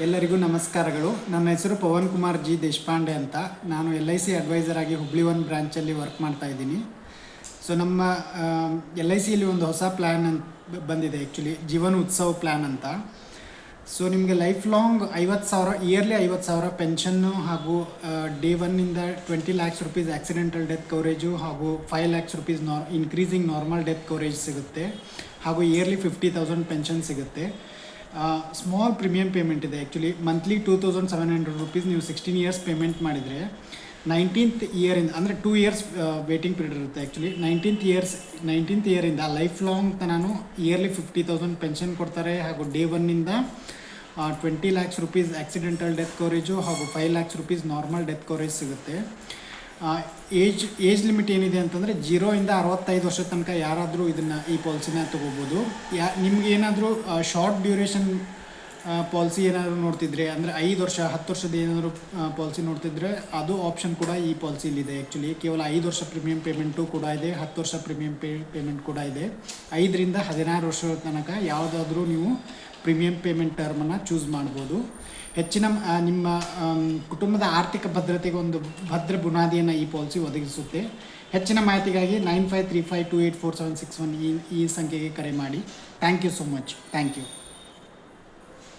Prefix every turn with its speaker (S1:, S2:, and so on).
S1: ಎಲ್ಲರಿಗೂ ನಮಸ್ಕಾರಗಳು. ನನ್ನ ಹೆಸರು ಪವನ್ ಕುಮಾರ್ ಜಿ ದೇಶಪಾಂಡೆ ಅಂತ. ನಾನು LIC ಅಡ್ವೈಸರ್ ಆಗಿ ಹುಬ್ಳಿ 1 ಬ್ರಾಂಚಲ್ಲಿ ವರ್ಕ್ ಮಾಡ್ತಾ ಇದ್ದೀನಿ. ಸೊ ನಮ್ಮ LICಯಲ್ಲಿ ಒಂದು ಹೊಸ ಪ್ಲ್ಯಾನ್ ಬಂದಿದೆ, ಆ್ಯಕ್ಚುಲಿ ಜೀವನ್ ಉತ್ಸವ್ ಪ್ಲ್ಯಾನ್ ಅಂತ. ಸೊ ನಿಮಗೆ ಲೈಫ್ ಲಾಂಗ್ 50,000 ಇಯರ್ಲಿ 50,000 ಪೆನ್ಷನ್ನು ಹಾಗೂ ಡೇ 1ಇಂದ 20 lakhs rupees accidental death coverage ಹಾಗೂ 5 lakhs rupees increasing normal death coverage ಸಿಗುತ್ತೆ. ಹಾಗೂ ಇಯರ್ಲಿ 50,000 ಪೆನ್ಷನ್ ಸಿಗುತ್ತೆ. ಸ್ಮಾಲ್ ಪ್ರೀಮಿಯಂ ಪೇಮೆಂಟ್ ಇದೆ. ಆ್ಯಕ್ಚುಲಿ ಮಂತ್ಲಿ 2,700 rupees ನೀವು 16 years ಪೇಮೆಂಟ್ ಮಾಡಿದರೆ 19th ಇಯರಿಂದ, ಅಂದರೆ 2 years ವೇಟಿಂಗ್ ಪೀರಿಯಡ್ ಇರುತ್ತೆ. ಆ್ಯಕ್ಚುಲಿ 19th ಇಯರಿಂದ ಲೈಫ್ ಲಾಂಗ್ ತನೂ ಇಯರ್ಲಿ 50,000 ಪೆನ್ಷನ್ ಕೊಡ್ತಾರೆ. ಹಾಗೂ ಡೇ 1ಇಂದ 20 lakhs rupees accidental death coverage ಹಾಗೂ 5 lakhs rupees normal death coverage ಸಿಗುತ್ತೆ. ಏಜ್ ಲಿಮಿಟ್ ಏನಿದೆ ಅಂತಂದರೆ 0ಇಂದ 65 ವರ್ಷ ತನಕ ಯಾರಾದರೂ ಈ ಪಾಲಿಸಿನ ತೊಗೋಬೋದು. ನಿಮ್ಗೆ ಏನಾದರೂ ಶಾರ್ಟ್ ಡ್ಯೂರೇಷನ್ ಪಾಲಿಸಿ ಏನಾದರೂ ನೋಡ್ತಿದ್ರೆ, ಅಂದರೆ 5 ವರ್ಷ 10 ವರ್ಷದ ಏನಾದರೂ ಪಾಲಿಸಿ ನೋಡ್ತಿದ್ರೆ ಅದು ಆಪ್ಷನ್ ಕೂಡ ಈ ಪಾಲಿಸಿಲಿದೆ. ಆ್ಯಕ್ಚುಲಿ ಕೇವಲ 5 ವರ್ಷ ಪ್ರೀಮಿಯಂ ಪೇಮೆಂಟು ಕೂಡ ಇದೆ, 10 ವರ್ಷ ಪ್ರೀಮಿಯಂ ಪೇಮೆಂಟ್ ಕೂಡ ಇದೆ. 5ರಿಂದ 16 ವರ್ಷದ ತನಕ ಯಾವುದಾದ್ರೂ ನೀವು ಪ್ರೀಮಿಯಂ ಪೇಮೆಂಟ್ ಟರ್ಮನ್ನು ಚೂಸ್ ಮಾಡ್ಬೋದು. ಹೆಚ್ಚಿನ ನಿಮ್ಮ ಕುಟುಂಬದ ಆರ್ಥಿಕ ಭದ್ರತೆಗೆ ಒಂದು ಭದ್ರ ಬುನಾದಿಯನ್ನು ಈ ಪಾಲಿಸಿ ಒದಗಿಸುತ್ತೆ. ಹೆಚ್ಚಿನ ಮಾಹಿತಿಗಾಗಿ 9535284761 ಈ ಸಂಖ್ಯೆಗೆ ಕರೆ ಮಾಡಿ. Thank you so much. Thank you.